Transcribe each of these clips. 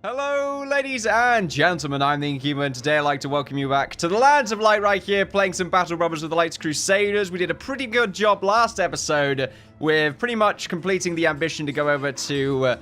Hello, ladies and gentlemen, I'm the Innkeeper, and today I'd like to welcome you back to the Lands of Light right here, playing some Battle Brothers with the Light's Crusaders. We did a pretty good job last episode with pretty much completing the ambition to go over to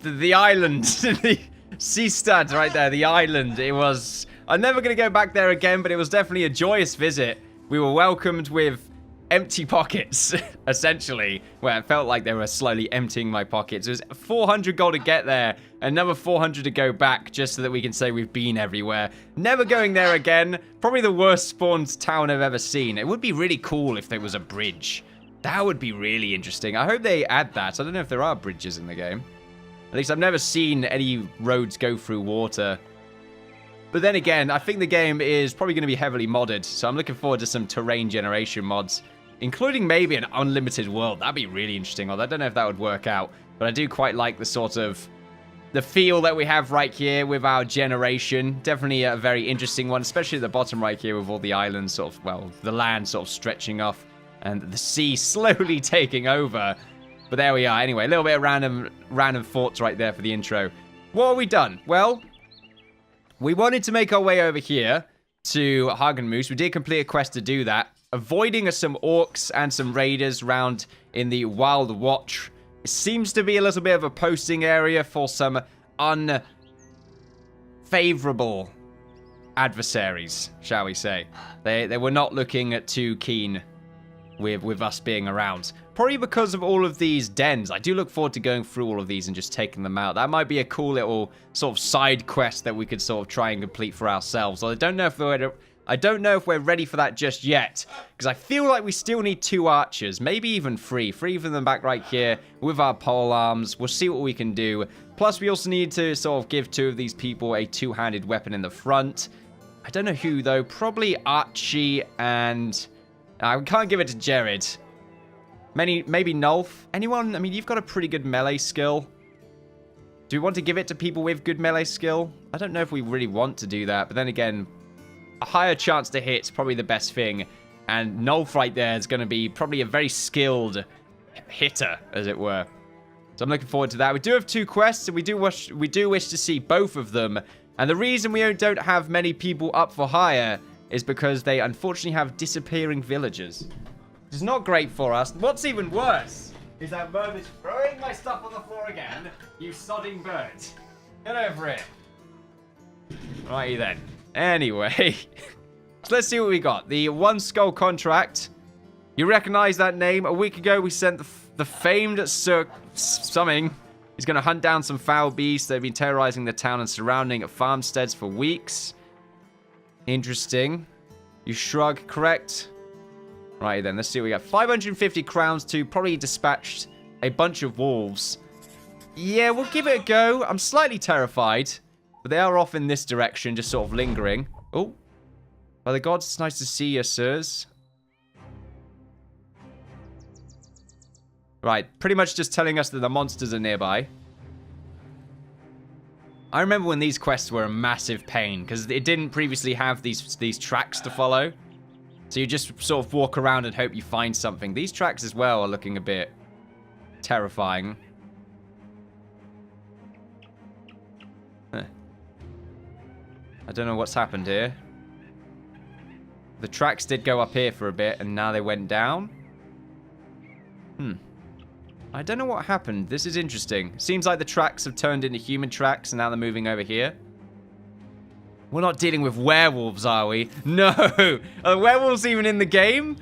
the island, the sea stud right there, the island. I'm never going to go back there again, but it was definitely a joyous visit. We were welcomed with empty pockets, essentially, where it felt like they were slowly emptying my pockets. It was 400 gold to get there, another 400 to go back, just so that we can say we've been everywhere. Never going there again. Probably the worst spawned town I've ever seen. It would be really cool if there was a bridge. That would be really interesting. I hope they add that. I don't know if there are bridges in the game. At least I've never seen any roads go through water. But then again, I think the game is probably going to be heavily modded, so I'm looking forward to some terrain generation mods, including maybe an unlimited world. That'd be really interesting, although I don't know if that would work out. But I do quite like the feel that we have right here with our generation. Definitely a very interesting one, especially at the bottom right here with all the islands sort of, well, the land sort of stretching off and the sea slowly taking over. But there we are. Anyway, a little bit of random thoughts right there for the intro. What have we done? Well, we wanted to make our way over here to Hagenmoos. We did complete a quest to do that, avoiding some orcs and some raiders round in the Wild Watch. It seems to be a little bit of a posting area for some unfavorable adversaries, shall we say. They were not looking too keen with us being around. Probably because of all of these dens. I do look forward to going through all of these and just taking them out. That might be a cool little sort of side quest that we could sort of try and complete for ourselves. I don't know if we're ready for that just yet, because I feel like we still need 2 archers, maybe even 3 of them back right here with our pole arms. We'll see what we can do. Plus, we also need to sort of give 2 of these people a 2-handed weapon in the front. I don't know who, though. Probably Archie and... we can't give it to Jared. Maybe Nulf. Anyone? I mean, you've got a pretty good melee skill. Do we want to give it to people with good melee skill? I don't know if we really want to do that, but then again, a higher chance to hit is probably the best thing. And Nulf right there is going to be probably a very skilled hitter, as it were. So I'm looking forward to that. We do have 2 quests, and we do wish to see both of them. And the reason we don't have many people up for hire is because they unfortunately have disappearing villagers. Which is not great for us. What's even worse is that bird is throwing my stuff on the floor again. You sodding bird. Get over it. Righty then. Anyway, so let's see what we got. The 1 skull contract. You recognize that name? A week ago, we sent the famed Sir something. He's going to hunt down some foul beasts. They've been terrorizing the town and surrounding farmsteads for weeks. Interesting. You shrug, correct? Right then, let's see what we got. 550 crowns to probably dispatched a bunch of wolves. Yeah, we'll give it a go. I'm slightly terrified. But they are off in this direction, just sort of lingering. Oh. By the gods, it's nice to see you, sirs. Right, pretty much just telling us that the monsters are nearby. I remember when these quests were a massive pain, because it didn't previously have these tracks to follow. So you just sort of walk around and hope you find something. These tracks as well are looking a bit terrifying. Huh. I don't know what's happened here. The tracks did go up here for a bit, and now they went down. I don't know what happened. This is interesting. Seems like the tracks have turned into human tracks, and now they're moving over here. We're not dealing with werewolves, are we? No! Are werewolves even in the game?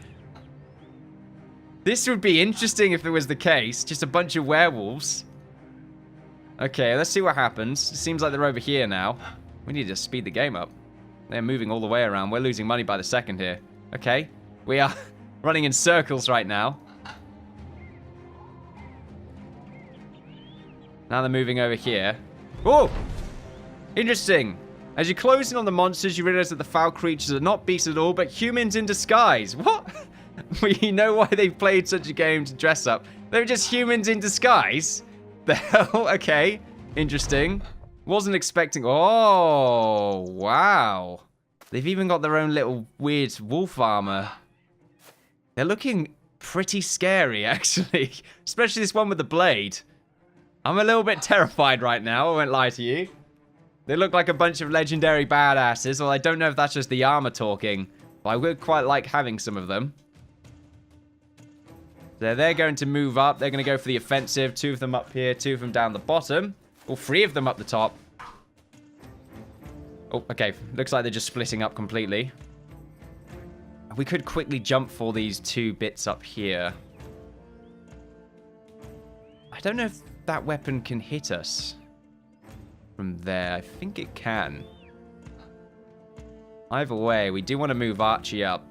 This would be interesting if it was the case. Just a bunch of werewolves. Okay, let's see what happens. It seems like they're over here now. We need to speed the game up. They're moving all the way around. We're losing money by the second here. Okay. We are running in circles right now. Now they're moving over here. Oh! Interesting. As you close in on the monsters, you realize that the foul creatures are not beasts at all, but humans in disguise. What? We know why they've played such a game to dress up. They're just humans in disguise? The hell? Okay. Interesting. Wasn't expecting... Oh, wow. They've even got their own little weird wolf armor. They're looking pretty scary, actually. Especially this one with the blade. I'm a little bit terrified right now, I won't lie to you. They look like a bunch of legendary badasses, well, I don't know if that's just the armor talking, but I would quite like having some of them. They're going to move up. They're going to go for the offensive. 2 of them up here, 2 of them down the bottom. Or 3 of them up the top. Oh, okay. Looks like they're just splitting up completely. We could quickly jump for these 2 bits up here. I don't know if that weapon can hit us from there. I think it can. Either way, we do want to move Archie up.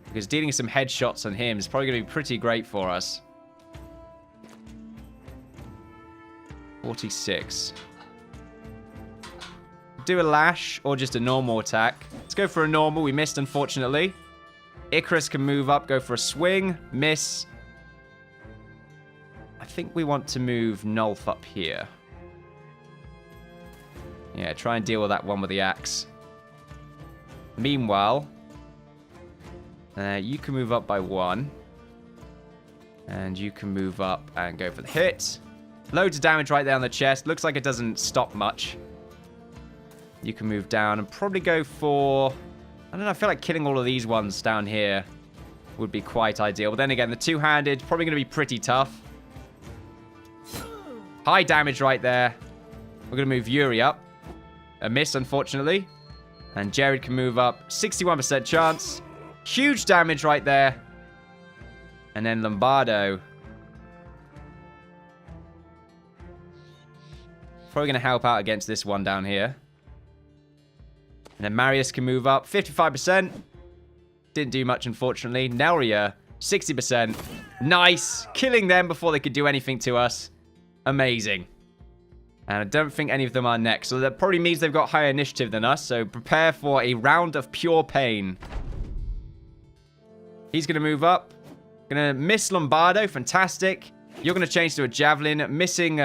Because dealing some headshots on him is probably going to be pretty great for us. 46. Do a lash or just a normal attack. Let's go for a normal. We missed, unfortunately. Icarus can move up, go for a swing. Miss. I think we want to move Nulf up here. Yeah, try and deal with that one with the axe. Meanwhile, you can move up by 1. And you can move up and go for the hit. Loads of damage right there on the chest. Looks like it doesn't stop much. You can move down and probably go for... I don't know, I feel like killing all of these ones down here would be quite ideal. But then again, the two-handed, probably going to be pretty tough. High damage right there. We're going to move Yuri up. A miss, unfortunately. And Jared can move up. 61% chance. Huge damage right there. And then Lombardo. Probably going to help out against this one down here. And then Marius can move up. 55%. Didn't do much, unfortunately. Nelria, 60%. Nice. Killing them before they could do anything to us. Amazing. And I don't think any of them are next. So that probably means they've got higher initiative than us. So prepare for a round of pure pain. He's going to move up. Going to miss Lombardo. Fantastic. You're going to change to a javelin. Missing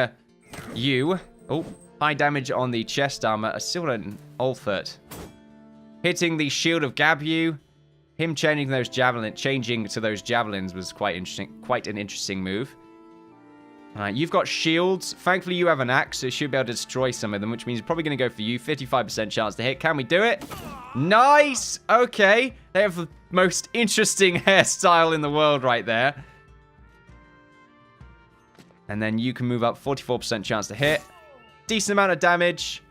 you. Oh, high damage on the chest armor. A silver and Ulfert. Hitting the shield of Gabu. Him changing to those javelins was quite interesting. Quite an interesting move. You've got shields. Thankfully, you have an axe, so you should be able to destroy some of them, which means it's probably going to go for you. 55% chance to hit. Can we do it? Nice! Okay. They have the most interesting hairstyle in the world right there. And then you can move up. 44% chance to hit. Decent amount of damage.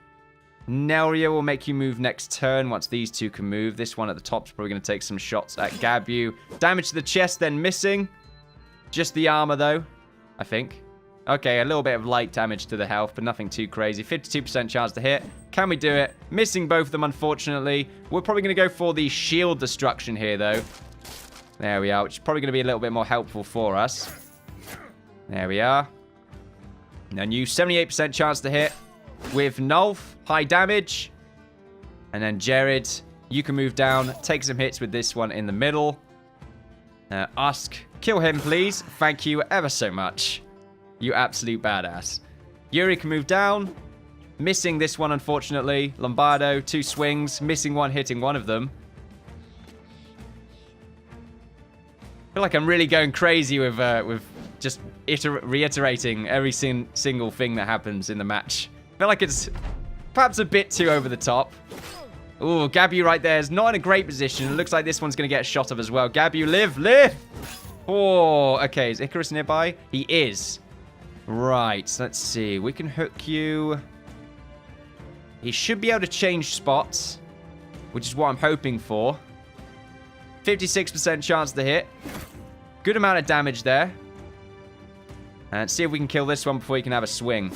Nelria will make you move next turn once these 2 can move. This one at the top is probably going to take some shots at Gabu. Damage to the chest, then missing. Just the armor, though, I think. Okay, a little bit of light damage to the health, but nothing too crazy. 52% chance to hit. Can we do it? Missing both of them, unfortunately. We're probably going to go for the shield destruction here, though. There we are, which is probably going to be a little bit more helpful for us. There we are. And you, 78% chance to hit. With Nulf, high damage. And then Jared, you can move down. Take some hits with this one in the middle. Usk, kill him, please. Thank you ever so much. You absolute badass. Yuri can move down. Missing this one, unfortunately. Lombardo, 2 swings. Missing one, hitting one of them. I feel like I'm really going crazy with just reiterating every single thing that happens in the match. I feel like it's perhaps a bit too over the top. Ooh, Gabu right there is not in a great position. It looks like this one's going to get a shot of as well. Gabu, live! Oh, okay. Is Icarus nearby? He is. Right, let's see. We can hook you. He should be able to change spots, which is what I'm hoping for. 56% chance to hit. Good amount of damage there. And see if we can kill this one before he can have a swing.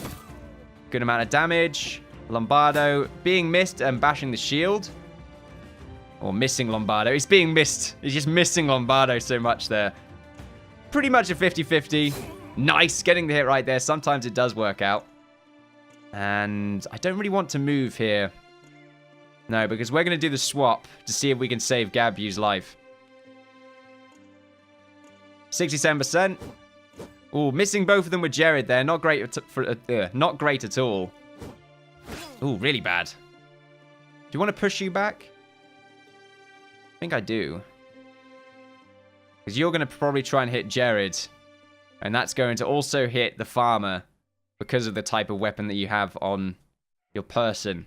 Good amount of damage. Lombardo being missed and bashing the shield. Or missing Lombardo. He's being missed. He's just missing Lombardo so much there. Pretty much a 50-50. Nice. Getting the hit right there. Sometimes it does work out. And I don't really want to move here. No, because we're going to do the swap to see if we can save Gabu's life. 67%. Ooh, missing both of them with Jared there. Not great not great at all. Ooh, really bad. Do you want to push you back? I think I do. Because you're going to probably try and hit Jared. And that's going to also hit the farmer because of the type of weapon that you have on your person.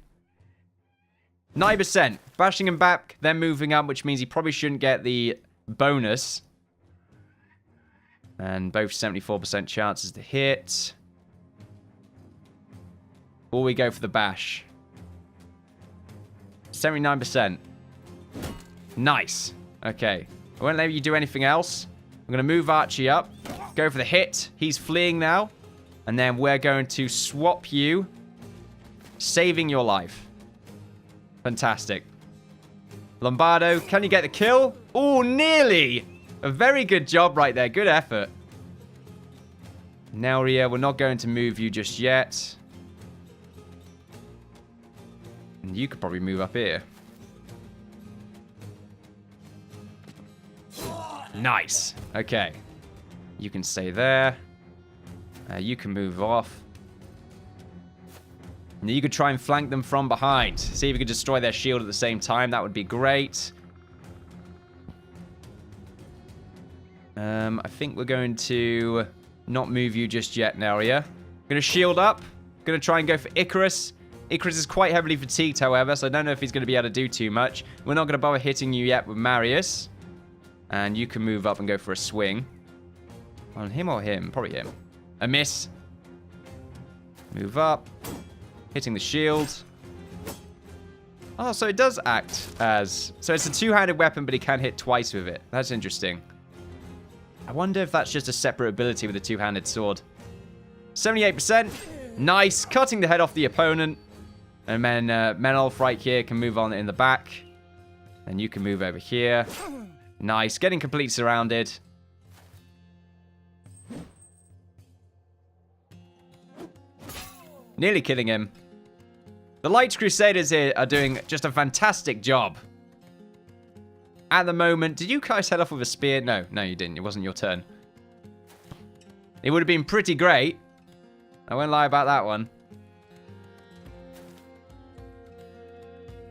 9%. Bashing him back, then moving up, which means he probably shouldn't get the bonus. And both 74% chances to hit. Or we go for the bash. 79%. Nice. Okay. I won't let you do anything else. I'm going to move Archie up. Go for the hit. He's fleeing now. And then we're going to swap you. Saving your life. Fantastic. Lombardo, can you get the kill? Oh, nearly. A very good job right there. Good effort. Nauria, we're not going to move you just yet. And you could probably move up here. Nice. Okay. You can stay there. You can move off. And you could try and flank them from behind. See if you could destroy their shield at the same time. That would be great. I think we're going to not move you just yet, Naria. Going to shield up. Going to try and go for Icarus. Icarus is quite heavily fatigued, however, so I don't know if he's going to be able to do too much. We're not going to bother hitting you yet with Marius. And you can move up and go for a swing. On him or him? Probably him. A miss. Move up. Hitting the shield. Oh, so it does act as... So it's a two-handed weapon, but he can hit twice with it. That's interesting. I wonder if that's just a separate ability with a two-handed sword. 78%. Nice. Cutting the head off the opponent. And then Menolf right here can move on in the back. And you can move over here. Nice. Getting completely surrounded. Nearly killing him. The Light Crusaders here are doing just a fantastic job. At the moment, did you guys head off with a spear? No, you didn't. It wasn't your turn. It would have been pretty great. I won't lie about that one.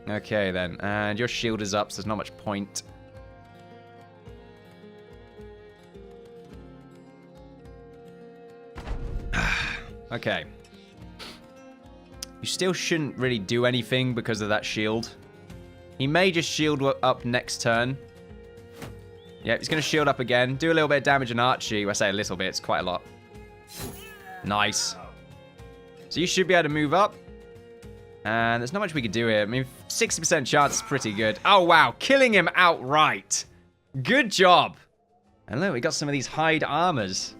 Okay, then. And your shield is up, so there's not much point. Okay. You still shouldn't really do anything because of that shield. He may just shield up next turn. Yeah, he's going to shield up again. Do a little bit of damage on Archie. Well, I say a little bit. It's quite a lot. Nice. So you should be able to move up. And there's not much we could do here. I mean, 60% chance is pretty good. Oh, wow. Killing him outright. Good job. And look, we got some of these hide armors.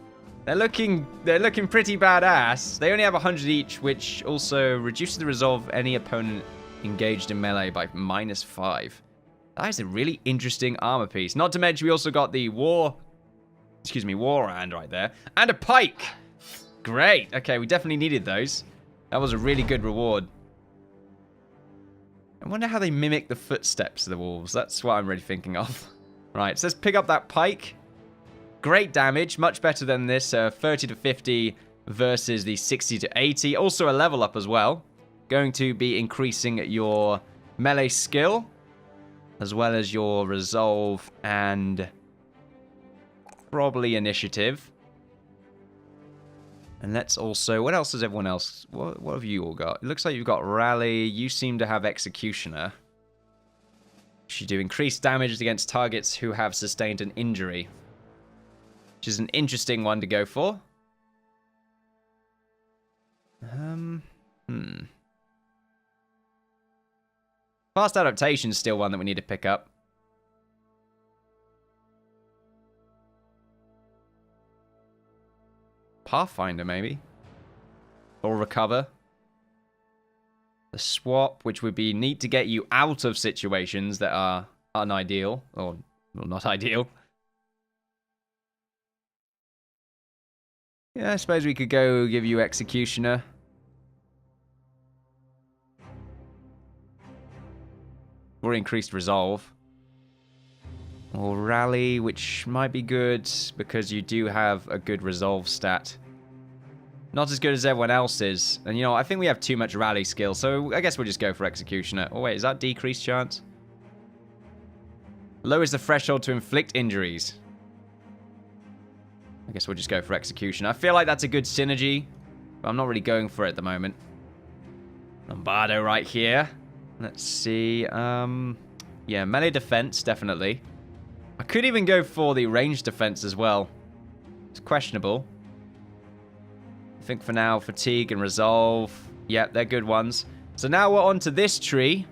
They're looking pretty badass. They only have 100 each, which also reduces the resolve of any opponent engaged in melee by -5. That is a really interesting armor piece. Not to mention we also got the war hand right there. And a pike. Great. Okay, we definitely needed those. That was a really good reward. I wonder how they mimic the footsteps of the wolves. That's what I'm really thinking of. Right, so let's pick up that pike. Great damage, much better than this 30 to 50 versus the 60 to 80. Also a level up as well. Going to be increasing your melee skill, as well as your resolve and probably initiative. And let's also... What else does everyone else... What have you all got? It looks like you've got Rally. You seem to have Executioner. You do increased damage against targets who have sustained an injury. Which is an interesting one to go for. Fast adaptation is still one that we need to pick up. Pathfinder, maybe. Or recover. The swap, which would be neat to get you out of situations that are unideal. Or, well, not ideal. Yeah, I suppose we could go give you Executioner. Or increased resolve. Or Rally, which might be good because you do have a good resolve stat. Not as good as everyone else's. And you know, I think we have too much Rally skill, so I guess we'll just go for Executioner. Oh wait, is that decreased chance? Lowers the threshold to inflict injuries. I guess we'll just go for Execution. I feel like that's a good synergy But I'm not really going for it at the moment. Lombardo right here. Let's see. Yeah, melee defense, definitely. I could even go for the ranged defense as well. It's questionable. I think for now, fatigue and resolve. Yep, they're good ones. So now we're on to this tree.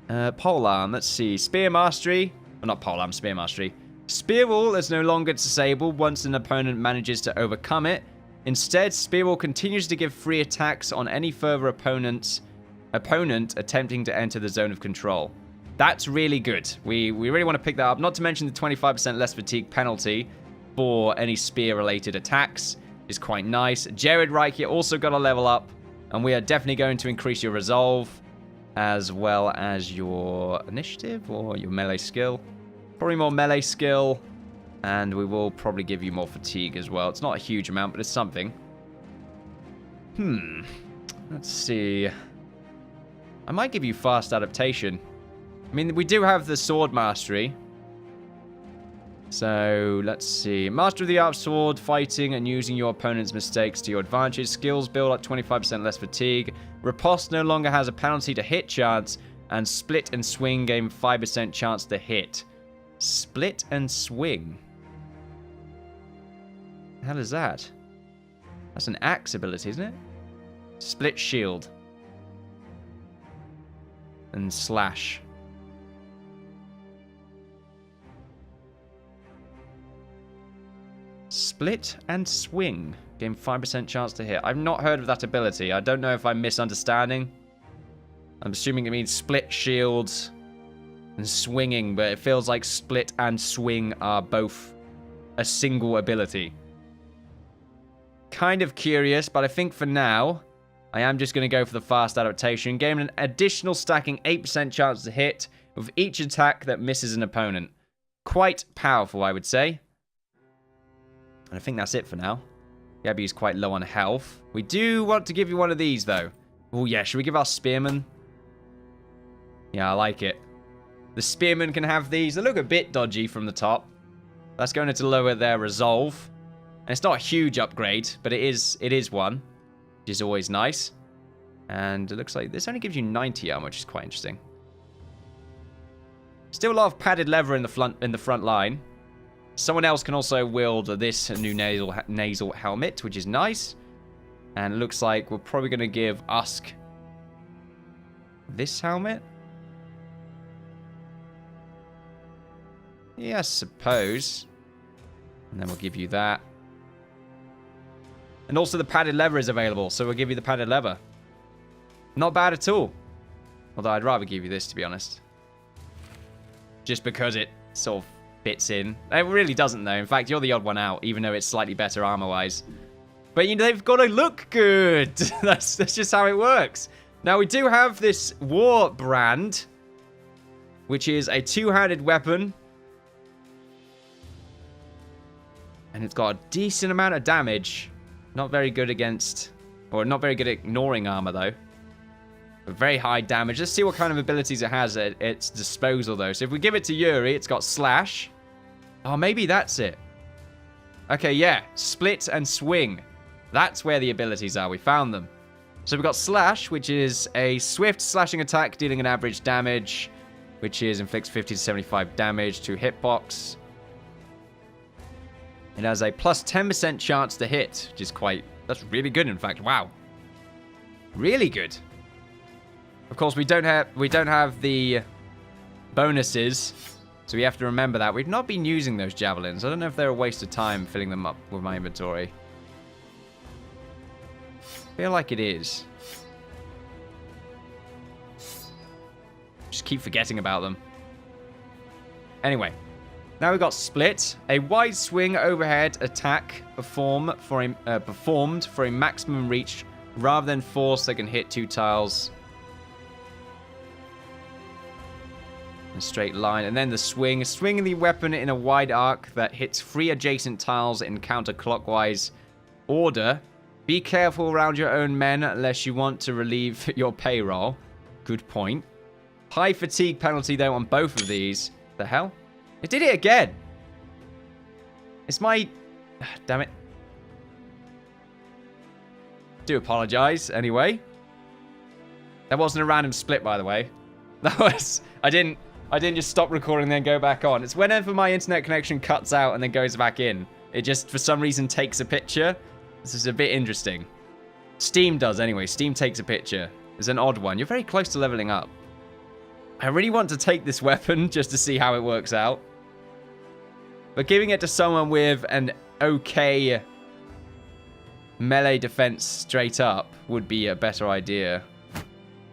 Polearm, let's see. Spear mastery. Well, not polearm, spear mastery. Spear wall is no longer disabled once an opponent manages to overcome it. Instead, spear wall continues to give free attacks on any further opponent attempting to enter the zone of control. That's really good. We really want to pick that up. Not to mention the 25% less fatigue penalty for any spear-related attacks is quite nice. Jared right here also got a level up, and we are definitely going to increase your resolve as well as your initiative or your melee skill. Probably more melee skill, and we will probably give you more fatigue as well. It's not a huge amount, but it's something. Let's see. I might give you fast adaptation. I mean, we do have the sword mastery. So, let's see. Master of the art of sword, fighting and using your opponent's mistakes to your advantage. Skills build up 25% less fatigue. Riposte no longer has a penalty to hit chance. And split and swing gain 5% chance to hit. Split and swing. The hell is that? That's an axe ability, isn't it? Split shield. And slash. Split and swing. Gain 5% chance to hit. I've not heard of that ability. I don't know if I'm misunderstanding. I'm assuming it means split shields and swinging, but it feels like split and swing are both a single ability. Kind of curious, but I think for now, I am just going to go for the fast adaptation. Gain an additional stacking 8% chance to hit with each attack that misses an opponent. Quite powerful, I would say. And I think that's it for now. Gabby's quite low on health. We do want to give you one of these, though. Oh, yeah. Should we give our spearman? Yeah, I like it. The spearmen can have these. They look a bit dodgy from the top. That's going to lower their resolve. And it's not a huge upgrade, but it is one, which is always nice. And it looks like this only gives you 90 armor, which is quite interesting. Still a lot of padded leather in the front line. Someone else can also wield this new nasal helmet, which is nice. And it looks like we're probably going to give Usk this helmet. Yeah, I suppose. And then we'll give you that. And also the padded leather is available, so we'll give you the padded leather. Not bad at all. Although I'd rather give you this, to be honest. Just because it sort of fits in. It really doesn't, though. In fact, you're the odd one out, even though it's slightly better armor-wise. But, you know, they've got to look good. That's just how it works. Now, we do have this war brand, which is a two-handed weapon. And it's got a decent amount of damage. Not very good against... Or not very good at ignoring armor, though. But very high damage. Let's see what kind of abilities it has at its disposal, though. So if we give it to Yuri, it's got Slash. Oh, maybe that's it. Okay, yeah. Split and Swing. That's where the abilities are. We found them. So we've got Slash, which is a swift slashing attack dealing an average damage, which is inflicts 50 to 75 damage to hitbox. It has a plus 10% chance to hit, which is quite... That's really good, in fact. Wow. Really good. Of course, we don't have the bonuses, so we have to remember that. We've not been using those javelins. I don't know if they're a waste of time filling them up with my inventory. I feel like it is. Just keep forgetting about them. Anyway. Now we've got Split, a wide swing overhead attack performed for a maximum reach rather than force that can hit two tiles in a straight line. And then the swing, swinging the weapon in a wide arc that hits 3 adjacent tiles in counterclockwise order. Be careful around your own men unless you want to relieve your payroll. Good point. High fatigue penalty though on both of these. The hell? It did it again. It's my... Damn it. Do apologize, anyway. That wasn't a random split, by the way. That was... I didn't just stop recording and then go back on. It's whenever my internet connection cuts out and then goes back in. It just, for some reason, takes a picture. This is a bit interesting. Steam does, anyway. Steam takes a picture. It's an odd one. You're very close to leveling up. I really want to take this weapon just to see how it works out. But giving it to someone with an okay melee defense straight up would be a better idea.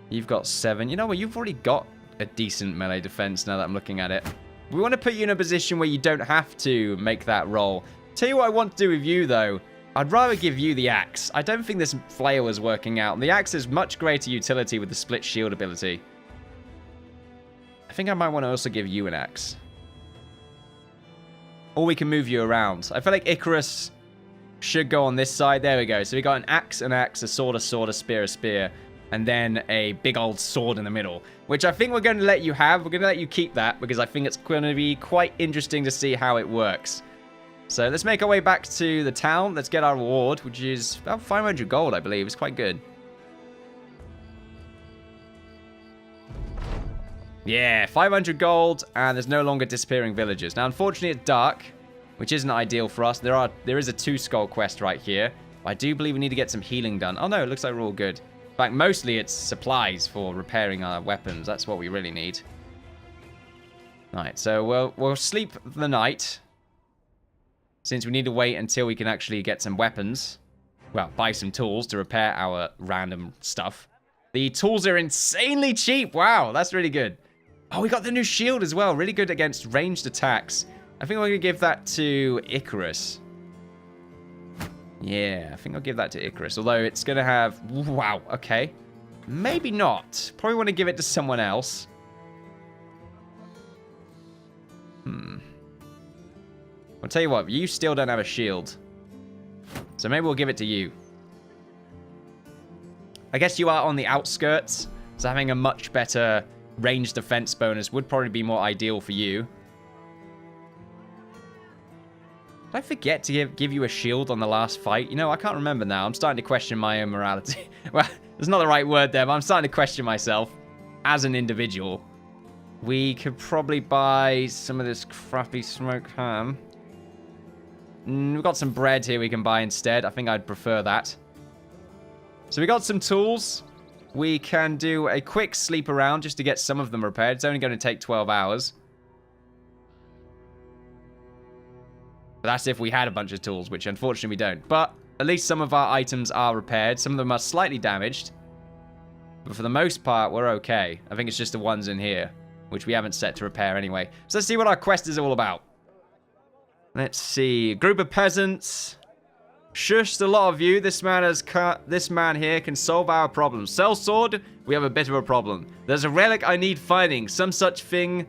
You've got 7. You know what? You've already got a decent melee defense now that I'm looking at it. We want to put you in a position where you don't have to make that roll. Tell you what I want to do with you, though. I'd rather give you the axe. I don't think this flail is working out. The axe has much greater utility with the split shield ability. I think I might want to also give you an axe. Or we can move you around. I feel like Icarus should go on this side. There we go. So we got an axe, a sword, a spear, a spear. And then a big old sword in the middle. Which I think we're going to let you have. We're going to let you keep that. Because I think it's going to be quite interesting to see how it works. So let's make our way back to the town. Let's get our reward. Which is about 500 gold, I believe. It's quite good. Yeah, 500 gold. And there's no longer disappearing villagers. Now, unfortunately, it's dark. Which isn't ideal for us. There is a 2-skull quest right here. I do believe we need to get some healing done. Oh, no. It looks like we're all good. In fact, mostly it's supplies for repairing our weapons. That's what we really need. Alright, so we'll sleep the night. Since we need to wait until we can actually get some weapons. Well, buy some tools to repair our random stuff. The tools are insanely cheap. Wow, that's really good. Oh, we got the new shield as well. Really good against ranged attacks. I think we're going to give that to Icarus. Yeah, I think I'll give that to Icarus. Although it's going to have... Wow, okay. Maybe not. Probably want to give it to someone else. I'll tell you what, you still don't have a shield. So maybe we'll give it to you. I guess you are on the outskirts. So having a much better range defense bonus would probably be more ideal for you. Did I forget to give you a shield on the last fight? You know, I can't remember now. I'm starting to question my own morality. Well, there's not the right word there, but I'm starting to question myself as an individual. We could probably buy some of this crappy smoked ham. We've got some bread here we can buy instead. I think I'd prefer that. So we got some tools. We can do a quick sleep around just to get some of them repaired. It's only going to take 12 hours. But that's if we had a bunch of tools, which unfortunately we don't. But at least some of our items are repaired. Some of them are slightly damaged. But for the most part, we're okay. I think it's just the ones in here, which we haven't set to repair anyway. So let's see what our quest is all about. Let's see. A group of peasants. Shush, a lot of you. This man here can solve our problems. Sellsword, we have a bit of a problem. There's a relic I need finding. Some such thing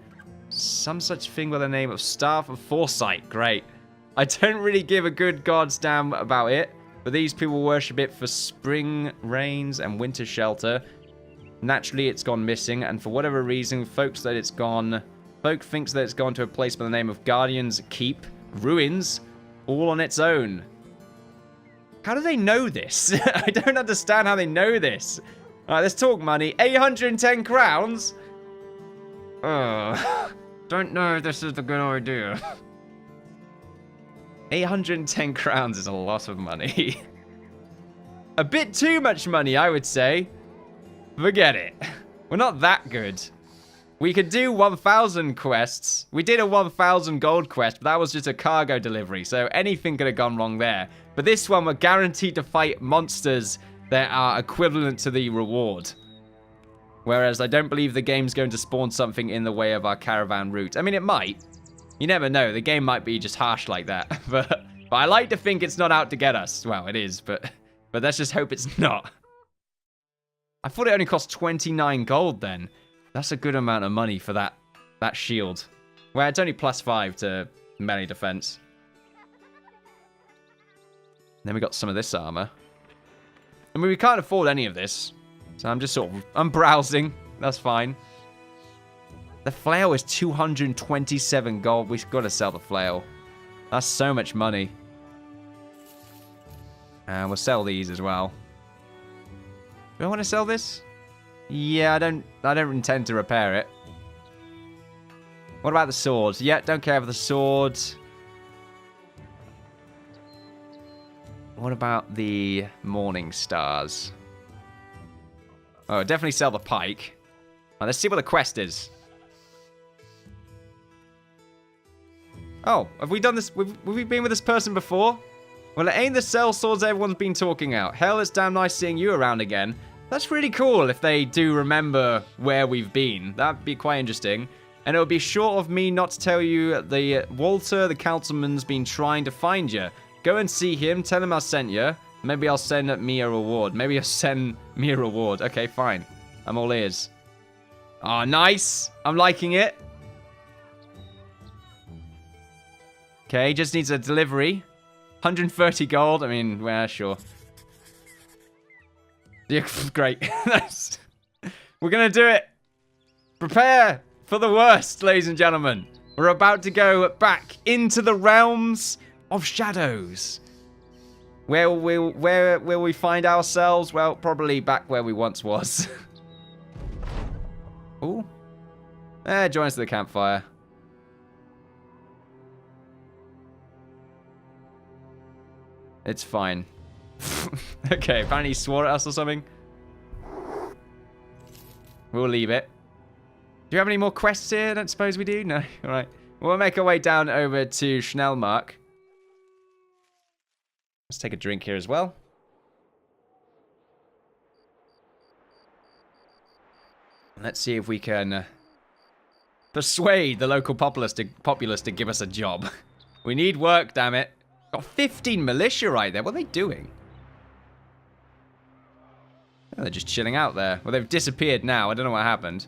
by the name of Staff of Foresight. Great. I don't really give a good god's damn about it, but these people worship it for spring rains and winter shelter. Naturally, it's gone missing, and for whatever reason, folk thinks that it's gone to a place by the name of Guardian's Keep, ruins, all on its own. How do they know this? I don't understand how they know this. Alright, let's talk money. 810 crowns? Don't know if this is a good idea. 810 crowns is a lot of money. A bit too much money, I would say. Forget it. We're not that good. We could do 1,000 quests. We did a 1,000 gold quest, but that was just a cargo delivery, so anything could have gone wrong there. But this one, we're guaranteed to fight monsters that are equivalent to the reward. Whereas I don't believe the game's going to spawn something in the way of our caravan route. I mean, it might. You never know. The game might be just harsh like that. But I like to think it's not out to get us. Well, it is, but let's just hope it's not. I thought it only cost 29 gold then. That's a good amount of money for that shield. Well, it's only +5 to melee defense. Then we got some of this armor. I mean, we can't afford any of this. So I'm browsing. That's fine. The flail is 227 gold. We've got to sell the flail. That's so much money. And we'll sell these as well. Do I want to sell this? Yeah, I don't intend to repair it. What about the sword? Yeah, don't care for the sword. What about the morning stars? Oh, definitely sell the pike. Right, let's see what the quest is. Oh, have we done this? Have we been with this person before? Well, it ain't the sell swords everyone's been talking out. Hell, it's damn nice seeing you around again. That's really cool if they do remember where we've been. That'd be quite interesting. And it would be short of me not to tell you Walter, the councilman's been trying to find you. Go and see him. Tell him I sent you. Maybe I'll send me a reward. Maybe I'll send me a reward. Okay, fine. I'm all ears. Oh, nice. I'm liking it. Okay, just needs a delivery. 130 gold. I mean, well, sure. Yeah, great. Nice. We're going to do it. Prepare for the worst, ladies and gentlemen. We're about to go back into the realms of shadows. Where will we find ourselves? Well, probably back where we once was. Ooh. Join us at the campfire. It's fine. Okay, apparently he swore at us or something. We'll leave it. Do you have any more quests here? I don't suppose we do? No? Alright. We'll make our way down over to Schnellmark. Let's take a drink here as well. Let's see if we can persuade the local populace to give us a job. We need work, damn it. Got 15 militia right there. What are they doing? Oh, they're just chilling out there. Well, they've disappeared now. I don't know what happened.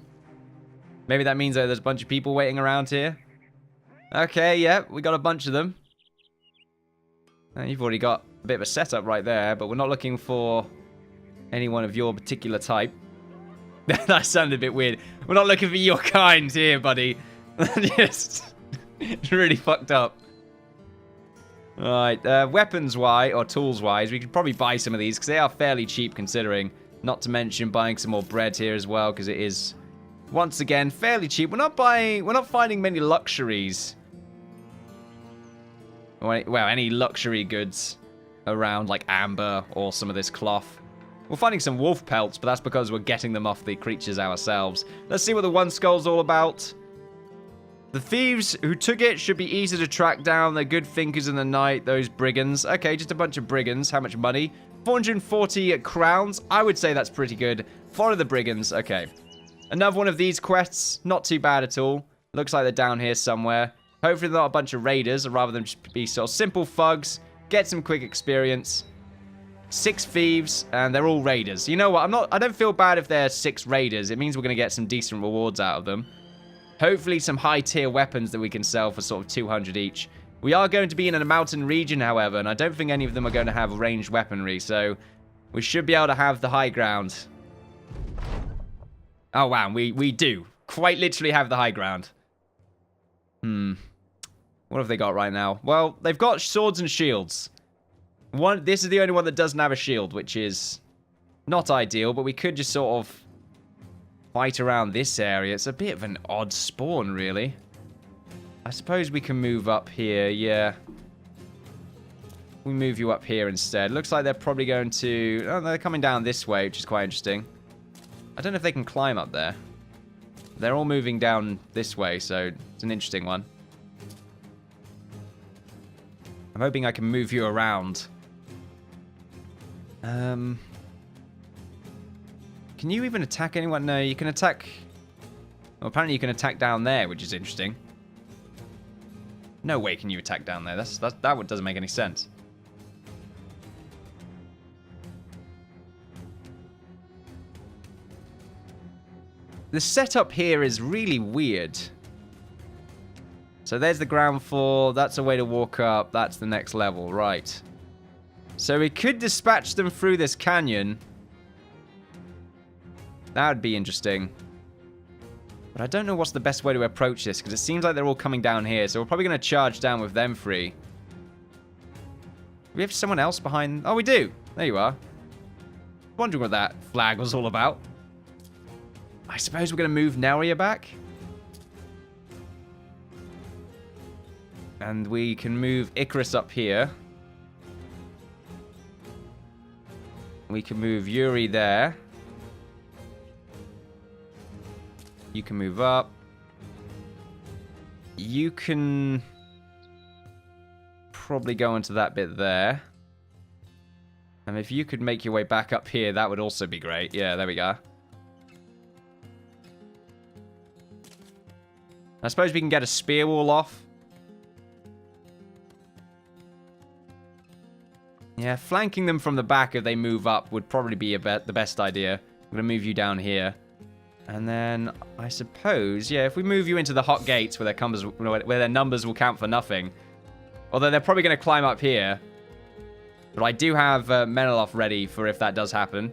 Maybe that means that there's a bunch of people waiting around here. Okay, yeah, we got a bunch of them. You've already got a bit of a setup right there, but we're not looking for anyone of your particular type. That sounded a bit weird. We're not looking for your kind here, buddy. Just really fucked up. Alright, weapons-wise, or tools-wise, we could probably buy some of these, because they are fairly cheap considering. Not to mention buying some more bread here as well, because it is, once again, fairly cheap. We're not finding many luxuries. Well, any luxury goods around, like amber or some of this cloth. We're finding some wolf pelts, but that's because we're getting them off the creatures ourselves. Let's see what the one skull's all about. The thieves who took it should be easy to track down. They're good thinkers in the night, those brigands. Okay, just a bunch of brigands. How much money? 440 crowns. I would say that's pretty good. Follow the brigands. Okay. Another one of these quests. Not too bad at all. Looks like they're down here somewhere. Hopefully they're not a bunch of raiders, rather than just be sort of simple thugs. Get some quick experience. 6 thieves, and they're all raiders. You know what? I don't feel bad if they're 6 raiders. It means we're going to get some decent rewards out of them. Hopefully some high-tier weapons that we can sell for sort of 200 each. We are going to be in a mountain region, however, and I don't think any of them are going to have ranged weaponry, so we should be able to have the high ground. Oh, wow, we do. Quite literally have the high ground. What have they got right now? Well, they've got swords and shields. This is the only one that doesn't have a shield, which is not ideal, but we could just sort of fight around this area. It's a bit of an odd spawn, really. I suppose we can move up here, yeah. We move you up here instead. Looks like they're probably going to... Oh, they're coming down this way, which is quite interesting. I don't know if they can climb up there. They're all moving down this way, so it's an interesting one. I'm hoping I can move you around. Can you even attack anyone? No, you can attack... Well, apparently you can attack down there, which is interesting. No way can you attack down there. That one doesn't make any sense. The setup here is really weird. So there's the ground floor. That's a way to walk up. That's the next level. Right. So we could dispatch them through this canyon. That would be interesting. But I don't know what's the best way to approach this, because it seems like they're all coming down here. So we're probably going to charge down with them free. Do we have someone else behind? Oh, we do. There you are. Wondering what that flag was all about. I suppose we're going to move Neria back. And we can move Icarus up here. We can move Yuri there. You can move up. You can probably go into that bit there. And if you could make your way back up here, that would also be great. Yeah, there we go. I suppose we can get a spear wall off. Yeah, flanking them from the back if they move up would probably be the best idea. I'm going to move you down here. And then, I suppose, yeah, if we move you into the hot gates where their numbers will count for nothing. Although they're probably going to climb up here. But I do have Menelov ready for if that does happen.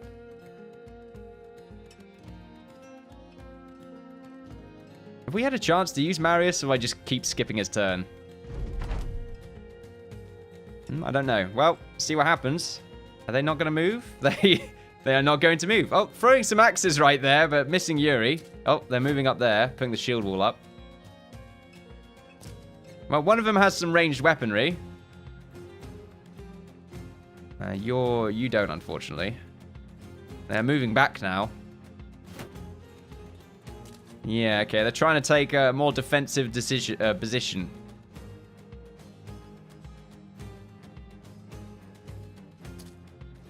Have we had a chance to use Marius, or do I just keep skipping his turn? I don't know. Well, see what happens. Are they not going to move? They are not going to move. Oh, throwing some axes right there, but missing Yuri. Oh, they're moving up there, putting the shield wall up. Well, one of them has some ranged weaponry. You don't, unfortunately. They're moving back now. Yeah, okay. They're trying to take a more defensive position.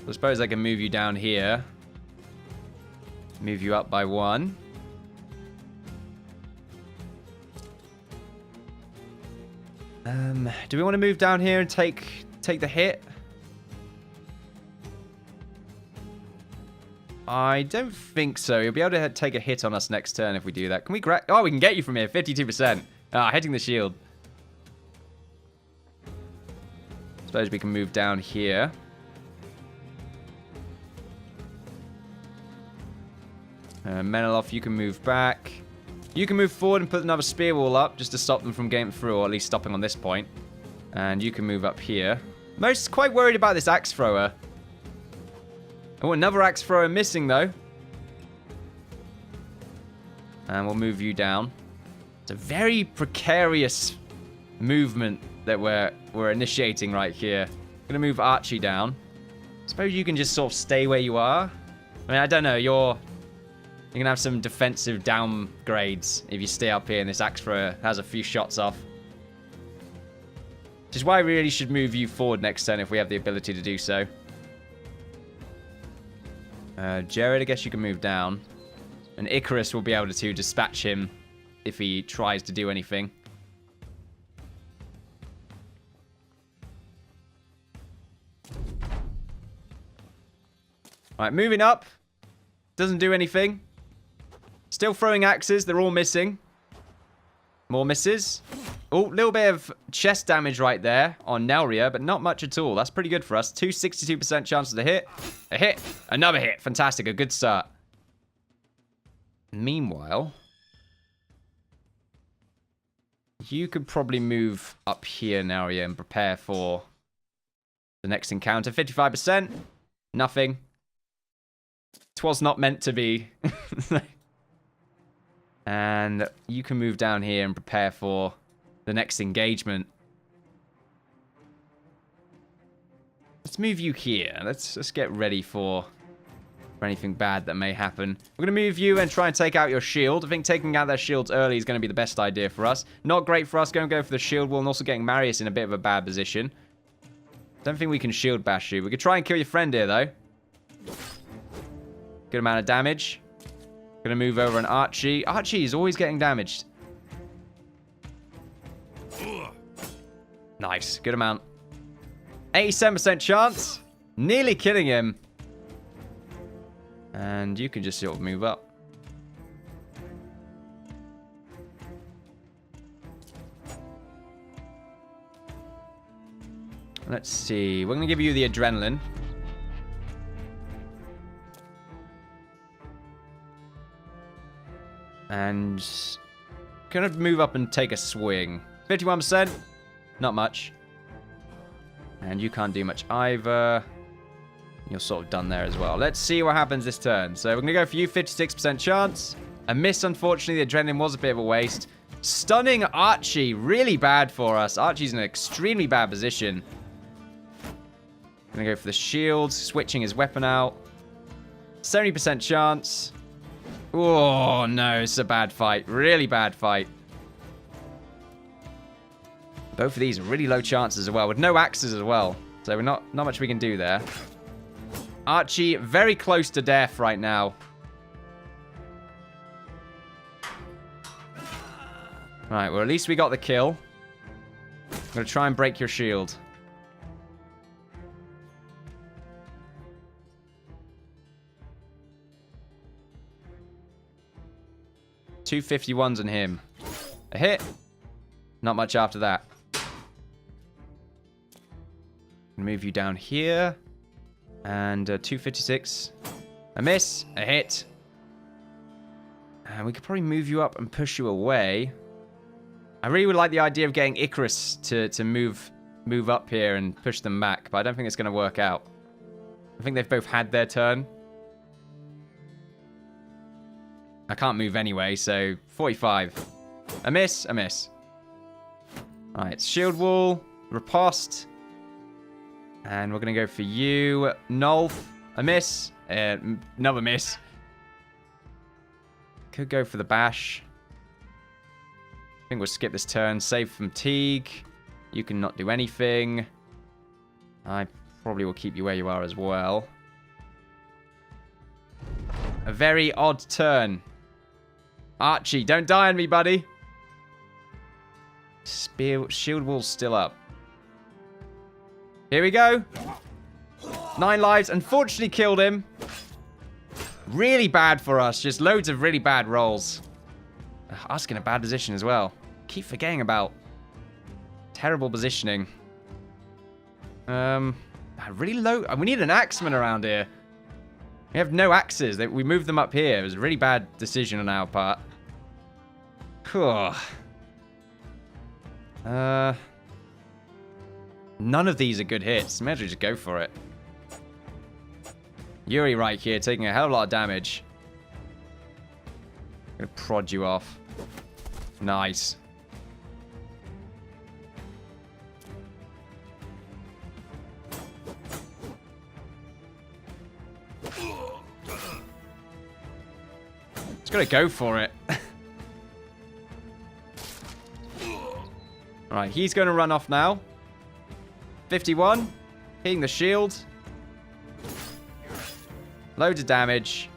I suppose I can move you down here. Move you up by 1. Do we want to move down here and take the hit? I don't think so. You'll be able to take a hit on us next turn if we do that. Can we grab... Oh, we can get you from here. 52%. Hitting the shield. Suppose we can move down here. Menelov, you can move back. You can move forward and put another spear wall up just to stop them from getting through, or at least stopping on this point. And you can move up here. Most quite worried about this axe thrower. Oh, another axe thrower missing, though. And we'll move you down. It's a very precarious movement that we're initiating right here. I'm going to move Archie down. Suppose you can just sort of stay where you are. I mean, I don't know. You're going to have some defensive downgrades if you stay up here and this axe thrower has a few shots off. Which is why I really should move you forward next turn if we have the ability to do so. Jared, I guess you can move down. And Icarus will be able to dispatch him if he tries to do anything. Alright, moving up. Doesn't do anything. Still throwing axes. They're all missing. More misses. Oh, little bit of chest damage right there on Nelria, but not much at all. That's pretty good for us. 62% chance of the hit. A hit. Another hit. Fantastic. A good start. Meanwhile, you could probably move up here, Nelria, and prepare for the next encounter. 55%. Nothing. 'Twas not meant to be. And you can move down here and prepare for the next engagement. Let's move you here. Let's get ready for anything bad that may happen. We're going to move you and try and take out your shield. I think taking out their shields early is going to be the best idea for us. Not great for us. Going to go for the shield wall and also getting Marius in a bit of a bad position. Don't think we can shield bash you. We could try and kill your friend here, though. Good amount of damage. Gonna move over an Archie. Archie is always getting damaged. Nice. Good amount. 87% chance. Nearly killing him. And you can just sort of move up. Let's see. We're gonna give you the adrenaline. And gonna move up and take a swing. 51%. Not much. And you can't do much either. You're sort of done there as well. Let's see what happens this turn. So we're going to go for you, 56% chance. A miss, unfortunately. The adrenaline was a bit of a waste. Stunning Archie. Really bad for us. Archie's in an extremely bad position. Going to go for the shield. Switching his weapon out. 70% chance. Oh, no. It's a bad fight. Really bad fight. Both of these are really low chances as well. With no axes as well. So we're not much we can do there. Archie very close to death right now. Right, well, at least we got the kill. I'm going to try and break your shield. Two 51s on him. A hit. Not much after that. Move you down here. And 256. A miss. A hit. And we could probably move you up and push you away. I really would like the idea of getting Icarus to move up here and push them back, but I don't think it's going to work out. I think they've both had their turn. I can't move anyway, so 45. A miss. A miss. Alright, shield wall. Riposte. And we're going to go for you. Nulf. A miss. Another miss. Could go for the bash. I think we'll skip this turn. Save from Teague. You can not do anything. I probably will keep you where you are as well. A very odd turn. Archie, don't die on me, buddy. Shield wall's still up. Here we go. 9 lives. Unfortunately killed him. Really bad for us. Just loads of really bad rolls. Us in a bad position as well. Keep forgetting about terrible positioning. Really low. We need an axeman around here. We have no axes. We moved them up here. It was a really bad decision on our part. Cool. None of these are good hits. May as well just go for it. Yuri right here, taking a hell of a lot of damage. I'm gonna prod you off. Nice. Just gotta go for it. Alright, he's gonna run off now. 51. Hitting the shield. Loads of damage.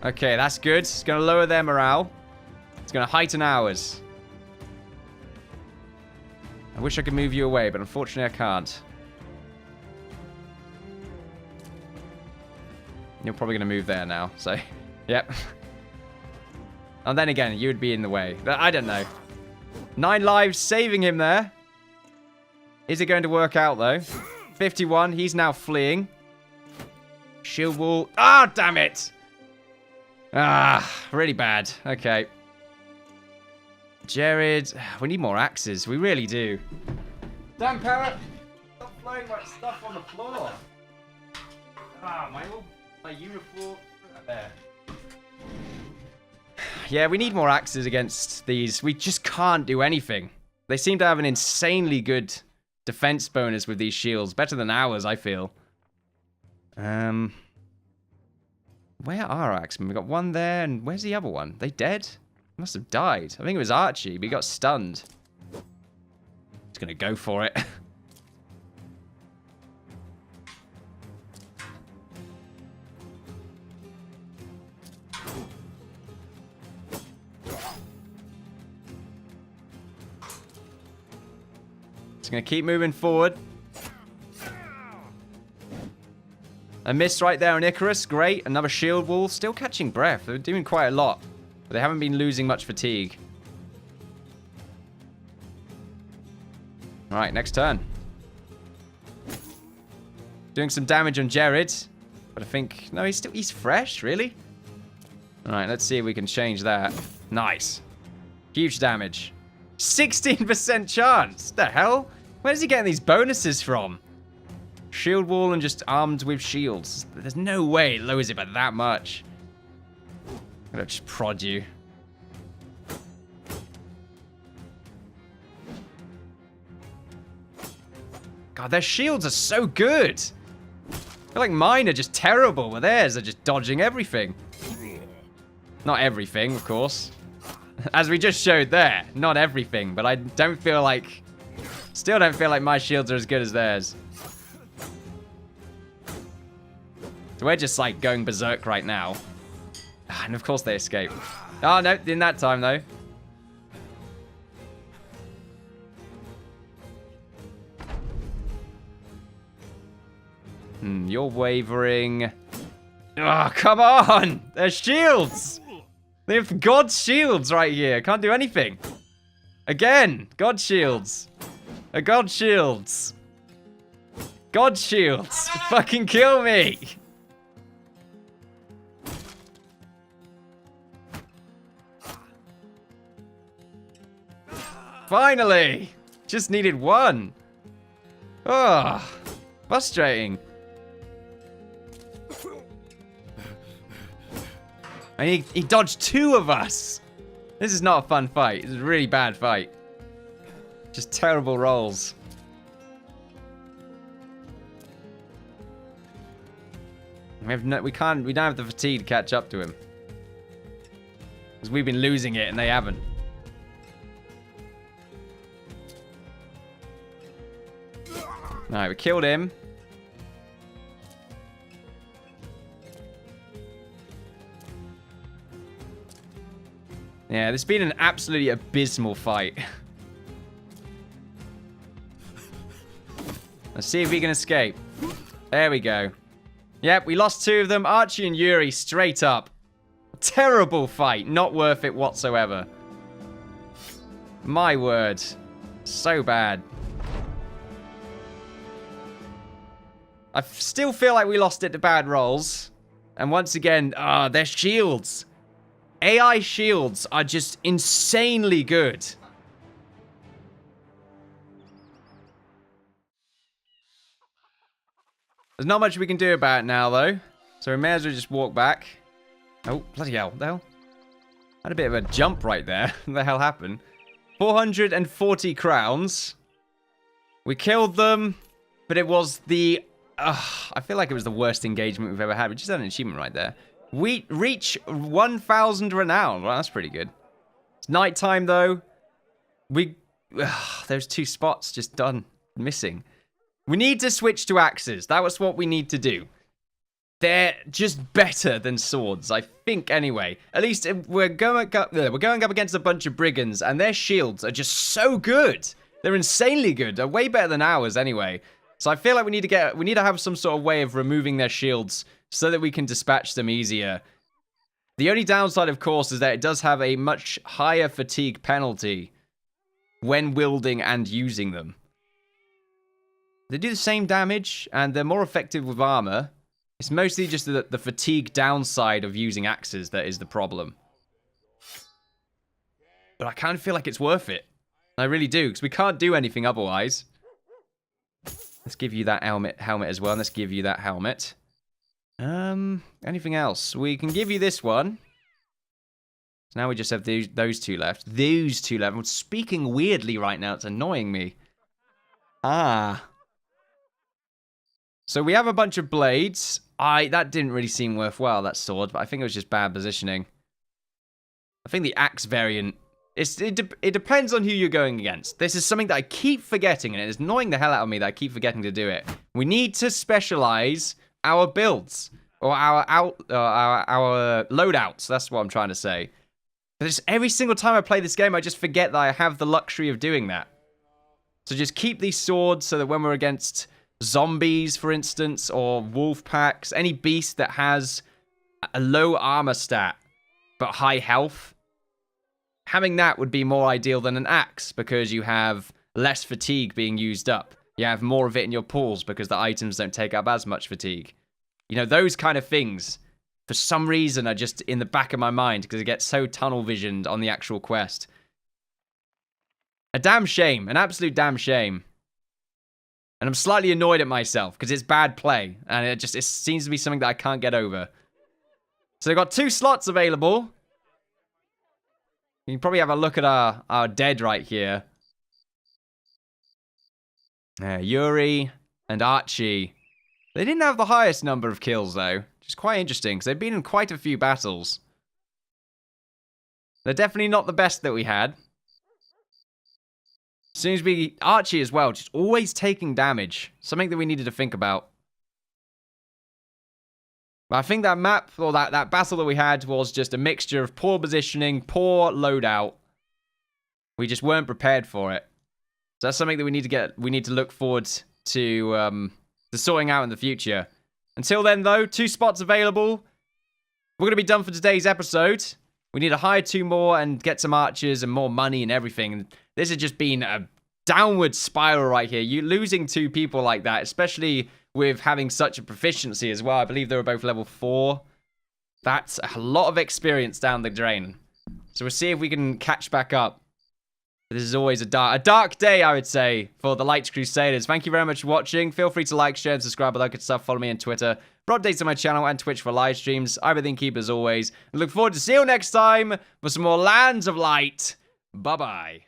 Okay, that's good. It's going to lower their morale. It's going to heighten ours. I wish I could move you away, but unfortunately I can't. You're probably going to move there now, so... Yep. And then again, you would be in the way. But I don't know. 9 lives saving him there. Is it going to work out, though? 51. He's now fleeing. Shield wall. Ah, damn it. Ah, really bad. Okay. Jared. We need more axes. We really do. Damn, parrot. Stop throwing my stuff on the floor. Ah, my uniform. There. Yeah, we need more axes against these. We just can't do anything. They seem to have an insanely good defense bonus with these shields. Better than ours, I feel. Where are our axemen? We got one there, and where's the other one? They dead? Must have died. I think it was Archie, but he got stunned. He's gonna go for it. Just gonna keep moving forward. A miss right there on Icarus. Great. Another shield wall. Still catching breath. They're doing quite a lot. But they haven't been losing much fatigue. Alright, next turn. Doing some damage on Jared. But I think... No, he's fresh, really? Alright, let's see if we can change that. Nice. Huge damage. 16% chance. The hell? Where's he getting these bonuses from? Shield wall and just armed with shields. There's no way it lowers it by that much. I'm gonna just prod you. God, their shields are so good. I feel like mine are just terrible, but theirs are just dodging everything. Not everything, of course. As we just showed there, not everything, but I don't feel like... Still don't feel like my shields are as good as theirs. So we're just, like, going berserk right now. And, of course, they escape. Oh, no, in that time, though. You're wavering. Oh, come on! They're shields! They have God's shields right here. Can't do anything. Again, God shields. God shields. God shields. Fucking kill me. Finally! Just needed one. Oh, frustrating. And he dodged two of us. This is not a fun fight. This is a really bad fight. Just terrible rolls. We don't have the fatigue to catch up to him. Because we've been losing it and they haven't. Alright, we killed him. Yeah, this has been an absolutely abysmal fight. Let's see if we can escape. There we go. Yep, we lost two of them. Archie and Yuri straight up. Terrible fight. Not worth it whatsoever. My word. So bad. I still feel like we lost it to bad rolls. And once again, their shields. AI shields are just insanely good. There's not much we can do about it now, though. So we may as well just walk back. Oh, bloody hell. What the hell? Had a bit of a jump right there. What the hell happened? 440 crowns. We killed them, but it was the... I feel like it was the worst engagement we've ever had. We just had an achievement right there. We reach 1,000 renown. Well, that's pretty good. It's nighttime, though. There's two spots just done. Missing. We need to switch to axes. That was what we need to do. They're just better than swords, I think, anyway. At least we're going up against a bunch of brigands, and their shields are just so good. They're insanely good. They're way better than ours, anyway. So I feel like we need to have some sort of way of removing their shields so that we can dispatch them easier. The only downside, of course, is that it does have a much higher fatigue penalty when wielding and using them. They do the same damage, and they're more effective with armor. It's mostly just the fatigue downside of using axes that is the problem. But I kind of feel like it's worth it. I really do, because we can't do anything otherwise. Let's give you that helmet as well. Let's give you that helmet. Anything else? We can give you this one. So now we just have those two left. Those two left. I'm speaking weirdly right now. It's annoying me. So we have a bunch of blades. That didn't really seem worthwhile, that sword, but I think it was just bad positioning. I think the axe variant... It depends on who you're going against. This is something that I keep forgetting, and it's annoying the hell out of me that I keep forgetting to do it. We need to specialize our builds, or our loadouts. That's what I'm trying to say. But just every single time I play this game, I just forget that I have the luxury of doing that. So just keep these swords so that when we're against zombies, for instance, or wolf packs, any beast that has a low armor stat but high health, having that would be more ideal than an axe, because you have less fatigue being used up. You have more of it in your pools because the items don't take up as much fatigue. You know, those kind of things, for some reason, are just in the back of my mind because I get so tunnel visioned on the actual quest. A damn shame. An absolute damn shame. And I'm slightly annoyed at myself because it's bad play. And it seems to be something that I can't get over. So they've got 2 slots available. You can probably have a look at our dead right here. Yuri and Archie. They didn't have the highest number of kills, though. Which is quite interesting, because they've been in quite a few battles. They're definitely not the best that we had. Seems to be Archie as well, just always taking damage. Something that we needed to think about. But I think that map, or that battle that we had, was just a mixture of poor positioning, poor loadout. We just weren't prepared for it. So that's something that we need to look forward to sorting out in the future. Until then, though, 2 spots available. We're going to be done for today's episode. We need to hire 2 more and get some archers and more money and everything. And this has just been a downward spiral right here. You losing 2 people like that, especially with having such a proficiency as well. I believe they were both level 4. That's a lot of experience down the drain. So we'll see if we can catch back up. This is always a dark day, I would say, for the Light Crusaders. Thank you very much for watching. Feel free to like, share, and subscribe. All that good stuff. Follow me on Twitter for updates on my channel and Twitch for live streams. I'm the Innkeeper as always. And look forward to see you next time for some more Lands of Light. Bye-bye.